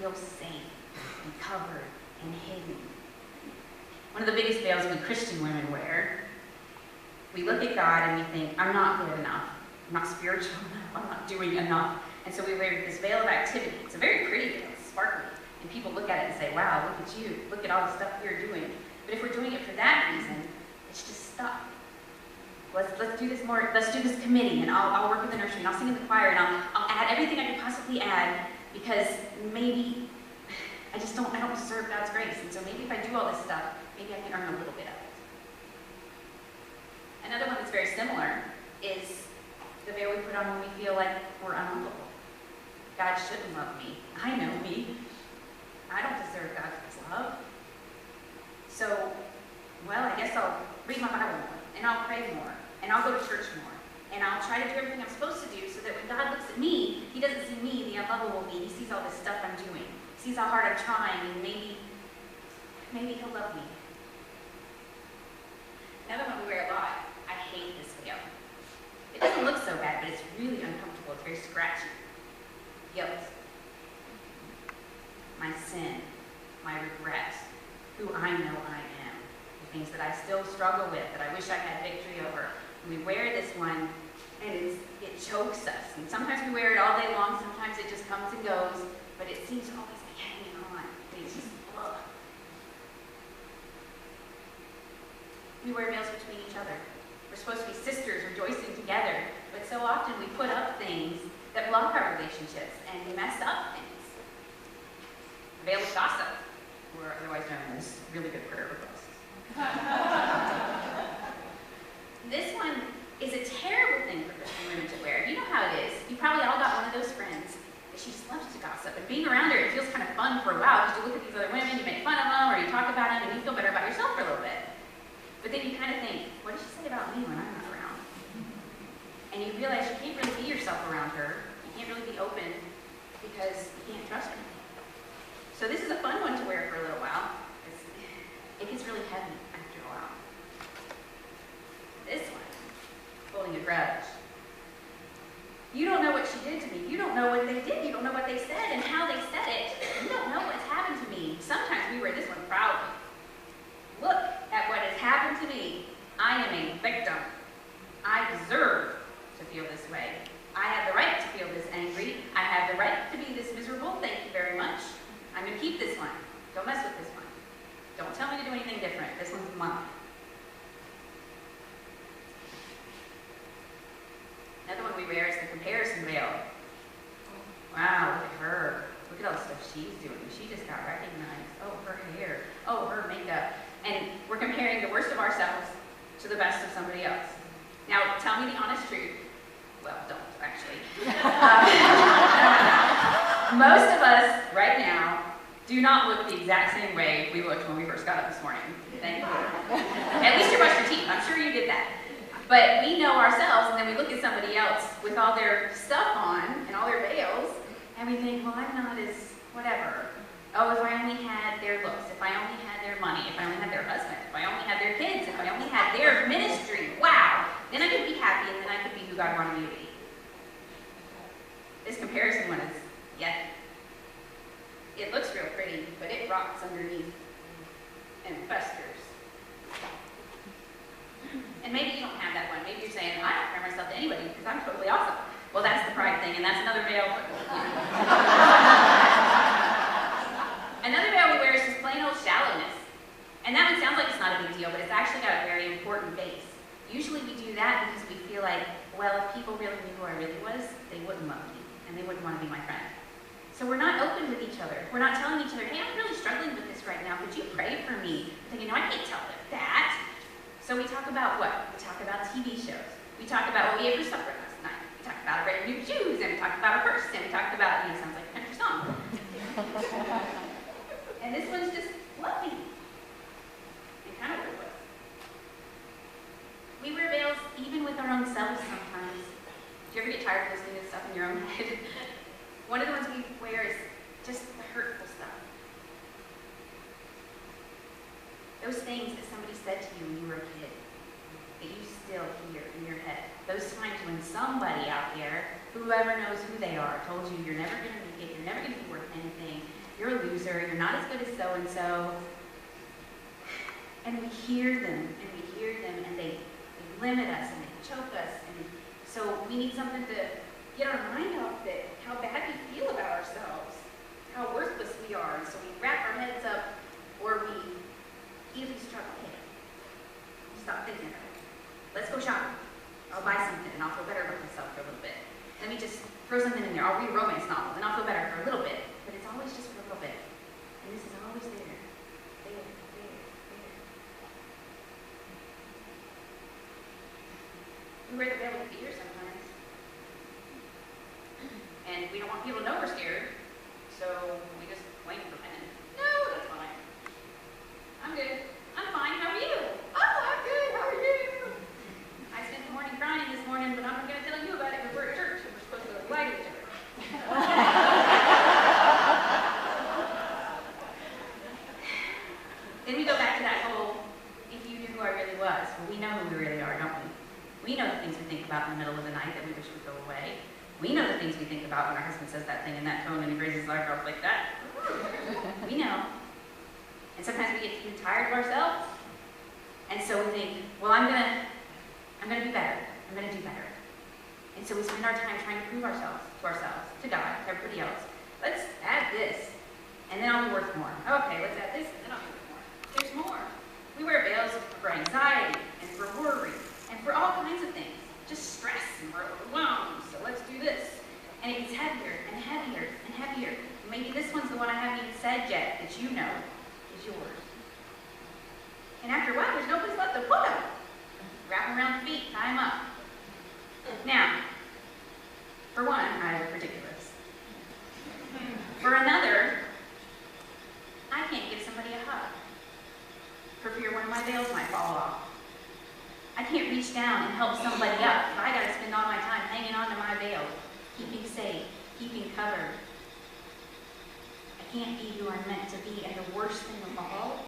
feel safe and covered and hidden. One of the biggest veils we Christian women wear, we look at God and we think, I'm not good enough. I'm not spiritual enough. I'm not doing enough. And so we wear this veil of activity. It's a very pretty veil. It's sparkly. And people look at it and say, wow, look at you. Look at all the stuff you're doing. But if we're doing it for that reason, it's just stuff. Let's do this more. Let's do this committee, and I'll work with the nursery, and I'll sing in the choir, and I'll add everything I can possibly add, because maybe I don't deserve God's grace. And so maybe if I do all this stuff, maybe I can earn a little bit of it. Another one that's very similar is the veil we put on when we feel like we're unlovable. God shouldn't love me. I know me. I don't deserve God's love. So, well, I guess I'll read my Bible more, and I'll pray more, and I'll go to church more, and I'll try to do everything I'm supposed to do so that when God looks at me, he doesn't see me, the unlovable me. He sees all this stuff I'm doing. He sees how hard I'm trying, and maybe he'll love me. Another one we wear a lot. I hate this veil. It doesn't look so bad, but it's really uncomfortable. It's very scratchy. Guilt. My sin. My regret. Who I know I am. The things that I still struggle with, that I wish I had victory over. And we wear this one, and it chokes us. And sometimes we wear it all day long. Sometimes it just comes and goes. But it seems to always be hanging on. And it's just, ugh. We wear veils between each other. We're supposed to be sisters rejoicing together, but so often we put up things that block our relationships and mess up things. The veil of gossip, or otherwise known as really good prayer requests. This one is a terrible thing for Christian women to wear. You know how it is. You probably all got one of those friends that she just loves to gossip, and being around her, it feels kind of fun for a while because you look at these other women, you make fun of them, or you talk about them, and you feel better about yourself for a little bit. But then you kind of think, what does she say about me when I'm not around? And you realize you can't really be yourself around her. You can't really be open because you can't trust her. So this is a fun one to wear for a little while. It gets really heavy after a while. This one, holding a grudge. You don't know what she did to me. You don't know what they did. You don't know what they said and how they said it. You don't know what's happened to me. Sometimes we wear this one proudly. Look at what has happened to me. I am a victim. I deserve to feel this way. I have the right to feel this angry. I have the right to be this miserable. Thank you very much. I'm going to keep this one. Don't mess with this one. Don't tell me to do anything different. This one's mine. Another one we wear is the comparison veil. Wow, look at her. Look at all the stuff she's doing. She just got recognized. Oh, her hair. Oh, her makeup. And we're comparing the worst of ourselves to the best of somebody else. Now, tell me the honest truth. Well, don't, actually. Most of us, right now, do not look the exact same way we looked when we first got up this morning. Thank you. At least you brushed your teeth. I'm sure you did that. But we know ourselves, and then we look at somebody else with all their stuff on and all their veils, and we think, well, I'm not as whatever. Oh, if I only had their looks, if I only had their money, if I only had their husband, if I only had their kids, if I only had their ministry, wow, then I could be happy and then I could be who God wanted me to be. This comparison one is, yeah, it looks real pretty, but it rots underneath and festers. And maybe you don't have that one. Maybe you're saying, I don't compare myself to anybody because I'm totally awesome. Well, that's the pride thing, and that's another veil. Another veil we wear is just plain old shallowness. And that one sounds like it's not a big deal, but it's actually got a very important base. Usually we do that because we feel like, well, if people really knew who I really was, they wouldn't love me, and they wouldn't want to be my friend. So we're not open with each other. We're not telling each other, hey, I'm really struggling with this right now. Could you pray for me? I'm thinking, no, I can't tell them that. So we talk about what? We talk about TV shows. We talk about what we ate for supper last night. We talk about our brand new shoes, and we talk about our purse, and we talked about, sounds like a country song. And this one's just fluffy. And kind of worthless. We wear veils even with our own selves sometimes. Do you ever get tired of listening to stuff in your own head? One of the ones we wear is just the hurtful stuff. Those things that somebody said to you when you were a kid, that you still hear in your head. Those times when somebody out there, whoever knows who they are, told you you're never going to make it, you're never going to be worth anything, you're a loser, you're not as good as so-and-so. And we hear them, and they limit us, and they choke us. And so we need something to get our mind off it, how bad we feel about ourselves, how worthless we are. And so we wrap our heads up, or we easily struggle. Hey, stop thinking about it. Let's go shopping. I'll buy something, and I'll feel better about myself for a little bit. Let me just throw something in there. I'll read a romance novel, and I'll feel better for a little bit. But it's always just for a little bit. And this is always there. We wear the veil with fear sometimes. And we don't want people to know we're scared. So we just wait for pretend. No, that's fine. I'm good. I'm fine. How are you? Oh, I'm good. How are you? I spent the morning crying this morning, but I'm not going to tell you about it because we're at church and we're supposed to lie to each other. Then we go back to that whole, if you knew who I really was. Well, we know who we really are, don't we? We know the things we think about in the middle of the night that we wish would go away. We know the things we think about when our husband says that thing in that tone and he raises his eyebrows like that. We know. And sometimes we get even tired of ourselves. And so we think, well, I'm gonna be better. I'm gonna do better. And so we spend our time trying to prove ourselves, to God, to everybody else. Let's add this, and then I'll be worth more. Okay, let's add this, and then I'll be worth more. There's more. We wear veils for anxiety and for worry and for all kinds of things. Just stress, and we're overwhelmed, so let's do this. And it gets heavier and heavier and heavier. Maybe this one's the one I haven't even said yet that you know is yours. And after a while, there's no place left to put them. Wrap them around the feet, tie them up. Now, for one, I look ridiculous. For another, I can't give somebody a hug for fear one of my veils might fall off. I can't reach down and help somebody up if I got to spend all my time hanging on to my veil, keeping safe, keeping covered. I can't be who I'm meant to be, and the worst thing of all